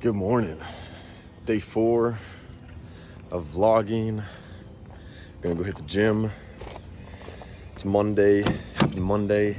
Good morning. Day 4 of vlogging. Gonna go hit the gym. It's Monday. Happy Monday.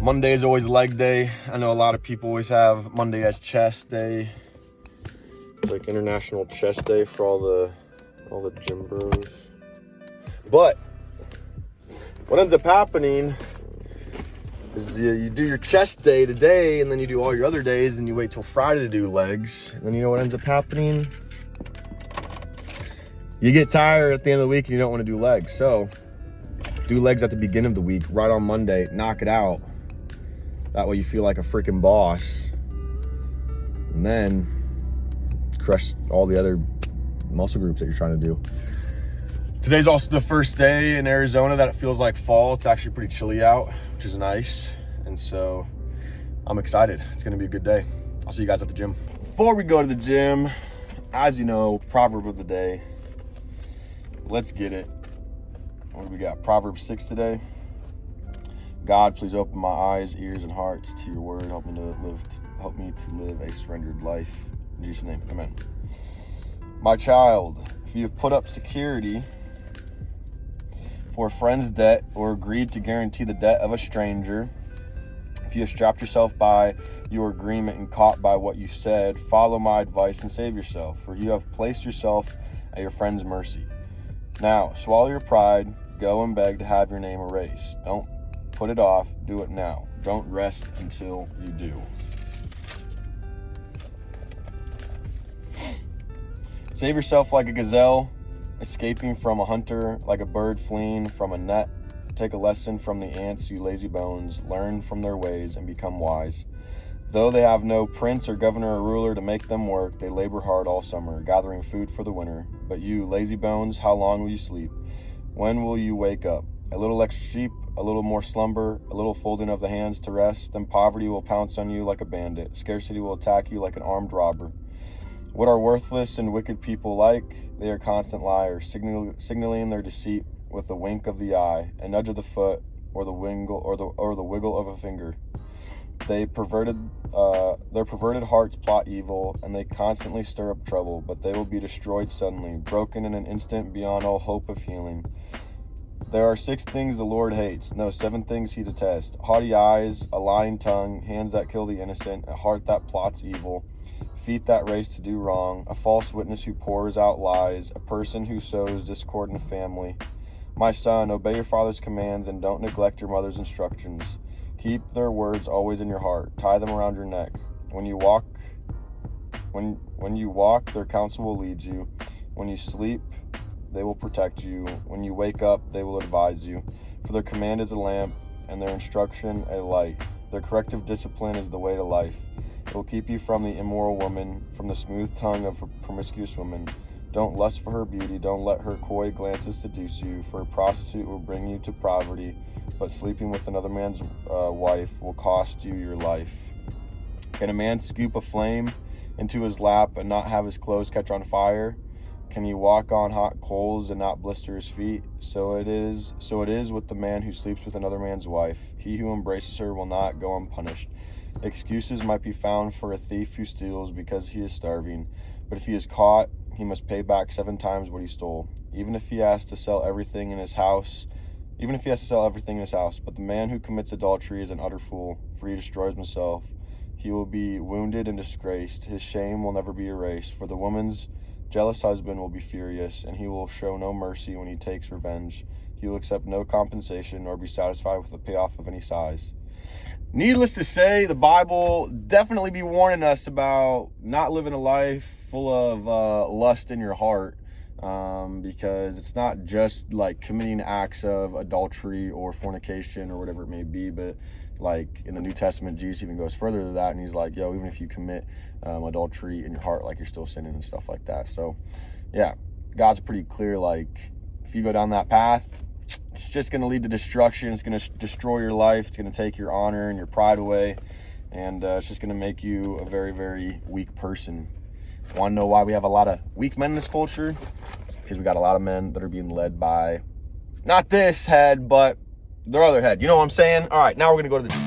Monday is always leg day. I know a lot of people always have Monday as chest day. It's like International Chest Day for all the gym bros. But what ends up happening is you do your chest day today, and then you do all your other days, and you wait till Friday to do legs. And then you know what ends up happening? You get tired at the end of the week and you don't want to do legs. So do legs at the beginning of the week, right on Monday, knock it out. That way you feel like a freaking boss. And then crush all the other muscle groups that you're trying to do. Today's also the first day in Arizona that it feels like fall. It's actually pretty chilly out, which is nice. And so I'm excited. It's gonna be a good day. I'll see you guys at the gym. Before we go to the gym, as you know, proverb of the day. Let's get it. What do we got? Proverbs 6 today. God, please open my eyes, ears, and hearts to your word. Help me to live a surrendered life. In Jesus' name, amen. My child, if you have put up security for a friend's debt or agreed to guarantee the debt of a stranger, if you have strapped yourself by your agreement and caught by what you said, follow my advice and save yourself, for you have placed yourself at your friend's mercy. Now, swallow your pride, go and beg to have your name erased. Don't put it off, do it now. Don't rest until you do. Save yourself like a gazelle, escaping from a hunter, like a bird fleeing from a net. Take a lesson from the ants, you lazy bones. Learn from their ways and become wise. Though they have no prince or governor or ruler to make them work, they labor hard all summer, gathering food for the winter. But you, lazy bones, how long will you sleep? When will you wake up? A little extra sleep, a little more slumber, a little folding of the hands to rest. Then poverty will pounce on you like a bandit. Scarcity will attack you like an armed robber. What are worthless and wicked people like? They are constant liars, signaling their deceit with a wink of the eye, a nudge of the foot, or the wiggle of a finger. Their perverted hearts plot evil, and they constantly stir up trouble, but they will be destroyed suddenly, broken in an instant beyond all hope of healing. There are 6 things the Lord hates, no, 7 things he detests: haughty eyes, a lying tongue, hands that kill the innocent, a heart that plots evil, feet that race to do wrong, a false witness who pours out lies, a person who sows discord in a family. My son, obey your father's commands and don't neglect your mother's instructions. Keep their words always in your heart. Tie them around your neck. When you walk, their counsel will lead you. When you sleep, they will protect you. When you wake up, they will advise you. For their command is a lamp, and their instruction a light. Their corrective discipline is the way to life. It will keep you from the immoral woman, from the smooth tongue of a promiscuous woman. Don't lust for her beauty. Don't let her coy glances seduce you, for a prostitute will bring you to poverty, but sleeping with another man's wife will cost you your life. Can a man scoop a flame into his lap and not have his clothes catch on fire? Can he walk on hot coals and not blister his feet? So it is with the man who sleeps with another man's wife. He who embraces her will not go unpunished. Excuses might be found for a thief who steals because he is starving, but if he is caught, he must pay back 7 times what he stole. Even if he has to sell everything in his house, but the man who commits adultery is an utter fool, for he destroys himself. He will be wounded and disgraced. His shame will never be erased, for the woman's jealous husband will be furious, and he will show no mercy when he takes revenge. He will accept no compensation nor be satisfied with a payoff of any size. Needless to say, the Bible definitely be warning us about not living a life full of lust in your heart, because it's not just like committing acts of adultery or fornication or whatever it may be, but like in the New Testament, Jesus even goes further than that, and he's like, yo, even if you commit adultery in your heart, like you're still sinning and stuff like that. So yeah, God's pretty clear, like if you go down that path, it's just going to lead to destruction. It's going to destroy your life. It's going to take your honor and your pride away. And it's just going to make you a very, very weak person. Want to know why we have a lot of weak men in this culture? It's because we got a lot of men that are being led by, not this head, but their other head. You know what I'm saying? All right, now we're gonna go to the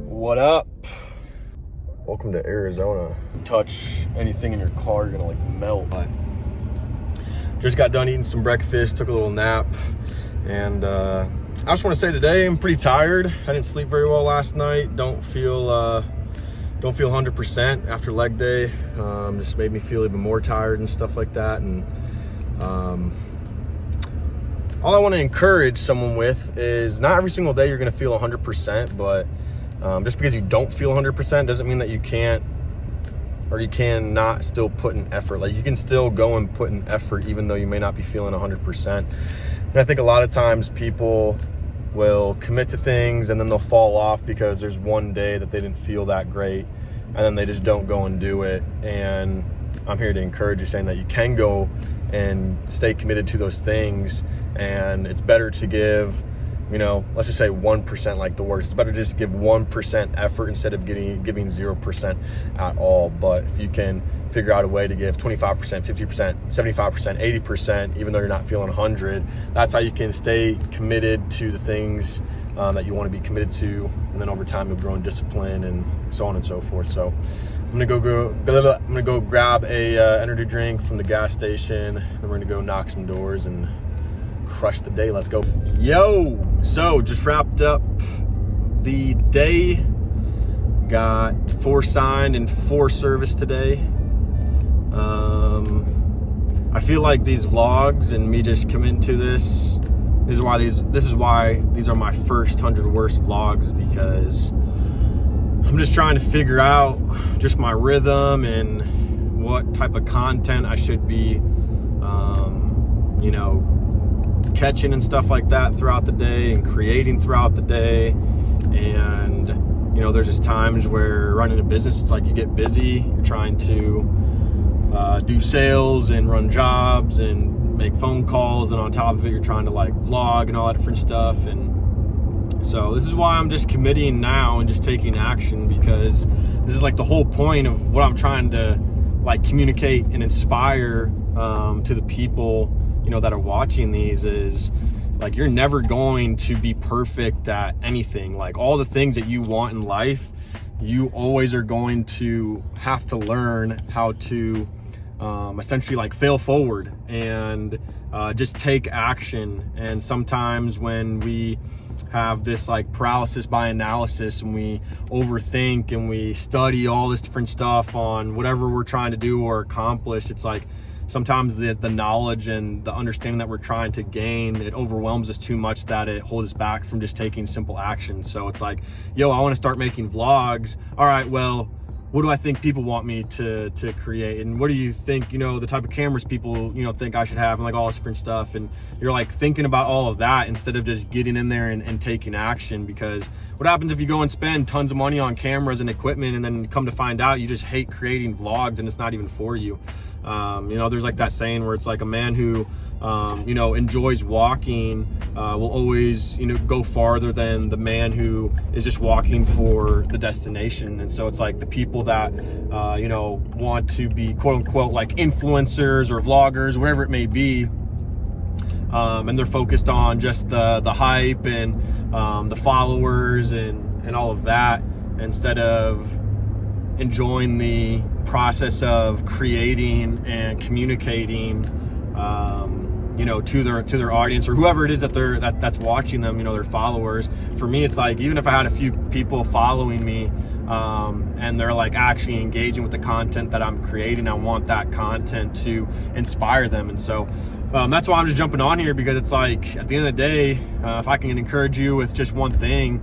What up? Welcome to Arizona. Touch anything in your car, you're gonna like melt. But just got done eating some breakfast, took a little nap, and I just want to say today I'm pretty tired. I didn't sleep very well last night. Don't feel 100% after leg day. Just made me feel even more tired and stuff like that. And all I want to encourage someone with is not every single day you're gonna feel 100%, but just because you don't feel 100% doesn't mean that you can't, or you cannot still put in effort. Like, you can still go and put in effort even though you may not be feeling 100%. And I think a lot of times people will commit to things and then they'll fall off because there's one day that they didn't feel that great, and then they just don't go and do it. And I'm here to encourage you, saying that you can go and stay committed to those things, and it's better to give, you know, let's just say 1%, like the worst. It's better to just give 1% effort instead of giving 0% at all. But if you can figure out a way to give 25%, 50%, 75%, 80%, even though you're not feeling 100, that's how you can stay committed to the things that you want to be committed to. And then over time, you'll grow in discipline and so on and so forth. So I'm gonna go grab a energy drink from the gas station, and we're gonna go knock some doors and crush the day. Let's go. Yo, so just wrapped up the day, got 4 signed and 4 serviced today. I feel like these vlogs and me just committing to this is why these are my first 100 worst vlogs, because I'm just trying to figure out just my rhythm and what type of content I should be you know, catching and stuff like that throughout the day and creating throughout the day. And you know, there's just times where running a business, it's like you get busy, you're trying to do sales and run jobs and make phone calls, and on top of it you're trying to like vlog and all that different stuff. And so this is why I'm just committing now and just taking action, because this is like the whole point of what I'm trying to like communicate and inspire to the people, you know, that are watching these, is like, you're never going to be perfect at anything. Like, all the things that you want in life, you always are going to have to learn how to essentially like fail forward and just take action. And sometimes when we have this like paralysis by analysis and we overthink and we study all this different stuff on whatever we're trying to do or accomplish, it's like sometimes the knowledge and the understanding that we're trying to gain, it overwhelms us too much that it holds us back from just taking simple action. So it's like, yo, I want to start making vlogs. All right, well, what do I think people want me to create? And what do you think, you know, the type of cameras people, you know, think I should have, and like all this different stuff. And you're like thinking about all of that instead of just getting in there and taking action. Because what happens if you go and spend tons of money on cameras and equipment, and then come to find out you just hate creating vlogs and it's not even for you? You know, there's like that saying where it's like, a man who enjoys walking will always, go farther than the man who is just walking for the destination. And so it's like the people that, want to be quote unquote like influencers or vloggers, whatever it may be. And they're focused on just the hype and the followers and all of that, instead of enjoying the process of creating and communicating, to their audience or whoever it is that's watching them, their followers. For me, it's like, even if I had a few people following me, and they're like actually engaging with the content that I'm creating, I want that content to inspire them. And so that's why I'm just jumping on here, because it's like, at the end of the day, if I can encourage you with just one thing,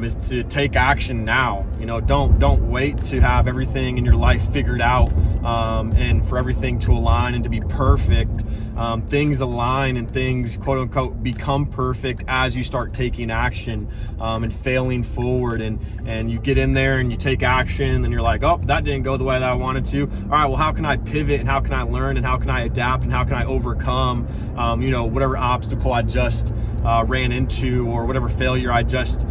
is to take action now. Don't wait to have everything in your life figured out, and for everything to align and to be perfect. Things align and things quote unquote become perfect as you start taking action, and failing forward, and you get in there and you take action and you're like, oh, that didn't go the way that I wanted to. All right, well, how can I pivot, and how can I learn, and how can I adapt, and how can I overcome whatever obstacle I just ran into, or whatever failure I just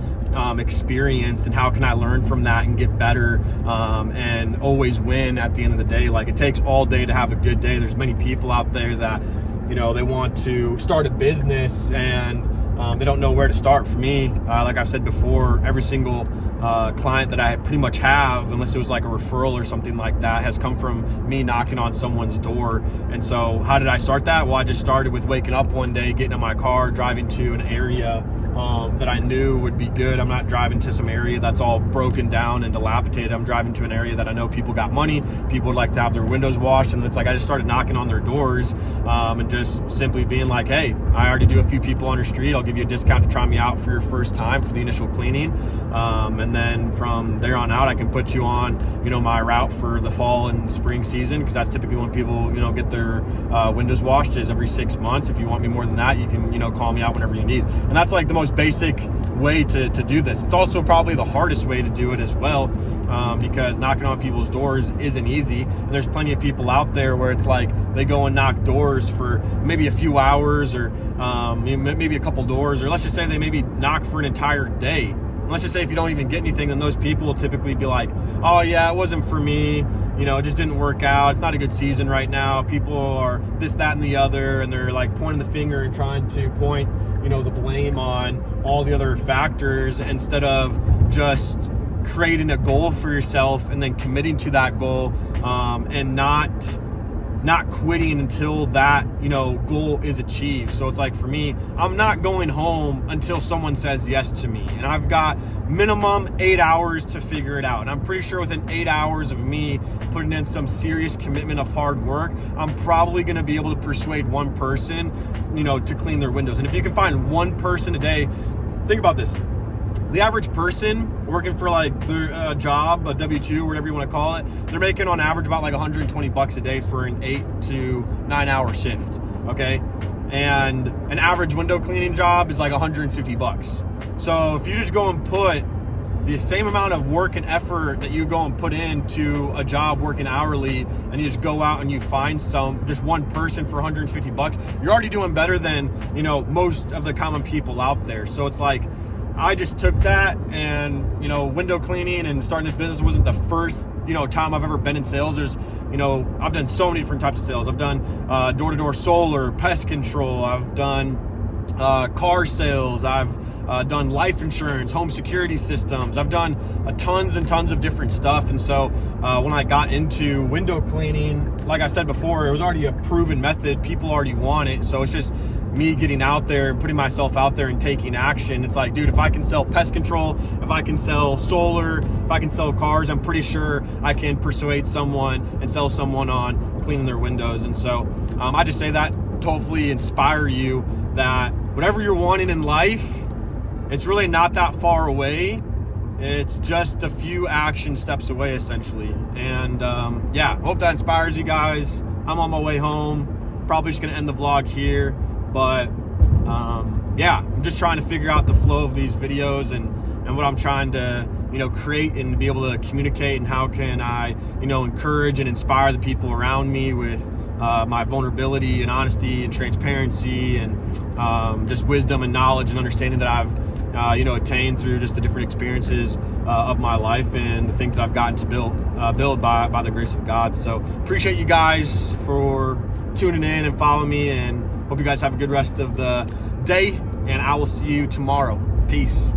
experienced, and how can I learn from that and get better, and always win at the end of the day. Like, it takes all day to have a good day. There's many people out there that they want to start a business and they don't know where to start. For me, like I've said before, every single client that I pretty much have, unless it was like a referral or something like that, has come from me knocking on someone's door. And so how did I start that? Well, I just started with waking up one day, getting in my car, driving to an area that I knew would be good. I'm not driving to some area that's all broken down and dilapidated. I'm driving to an area that I know people got money, people would like to have their windows washed. And it's like, I just started knocking on their doors, and just simply being like, hey, I already do a few people on your street. I'll give you a discount to try me out for your first time for the initial cleaning. And then from there on out, I can put you on, my route for the fall and spring season, because that's typically when people, get their windows washed, is every 6 months. If you want me more than that, you can, call me out whenever you need. And that's like the most basic way to do this. It's also probably the hardest way to do it as well, because knocking on people's doors isn't easy. And there's plenty of people out there where it's like they go and knock doors for maybe a few hours, or maybe a couple doors, or let's just say they maybe knock for an entire day. And let's just say if you don't even get anything, then those people will typically be like, oh yeah, it wasn't for me. It just didn't work out. It's not a good season right now. People are this, that, and the other, and they're like pointing the finger and trying to point, the blame on all the other factors, instead of just creating a goal for yourself and then committing to that goal, and not quitting until that, goal is achieved. So it's like, for me, I'm not going home until someone says yes to me. And I've got minimum 8 hours to figure it out. And I'm pretty sure within 8 hours of me putting in some serious commitment of hard work, I'm probably going to be able to persuade one person, to clean their windows. And if you can find one person a day, think about this. The average person working for like their job, a W-2, whatever you want to call it, they're making on average about like $120 a day for an 8 to 9 hour shift. Okay. And an average window cleaning job is like $150. So if you just go and put the same amount of work and effort that you go and put into a job working hourly, and you just go out and you find just one person for $150, you're already doing better than, most of the common people out there. So it's like, I just took that, and, window cleaning and starting this business wasn't the first, time I've ever been in sales. There's, I've done so many different types of sales. I've done door-to-door solar, pest control. I've done car sales. I've done life insurance, home security systems. I've done tons and tons of different stuff. And so when I got into window cleaning, like I said before, it was already a proven method. People already want it. So it's just me getting out there and putting myself out there and taking action. It's like, dude, if I can sell pest control, if I can sell solar, if I can sell cars, I'm pretty sure I can persuade someone and sell someone on cleaning their windows. And so I just say that to hopefully inspire you that whatever you're wanting in life, it's really not that far away. It's just a few action steps away, essentially. And hope that inspires you guys. I'm on my way home. Probably just gonna end the vlog here, but I'm just trying to figure out the flow of these videos and what I'm trying to create and be able to communicate, and how can I encourage and inspire the people around me with my vulnerability and honesty and transparency and just wisdom and knowledge and understanding that I've attained through just the different experiences of my life and the things that I've gotten to build by the grace of God. So appreciate you guys for tuning in and following me, and hope you guys have a good rest of the day, and I will see you tomorrow. Peace.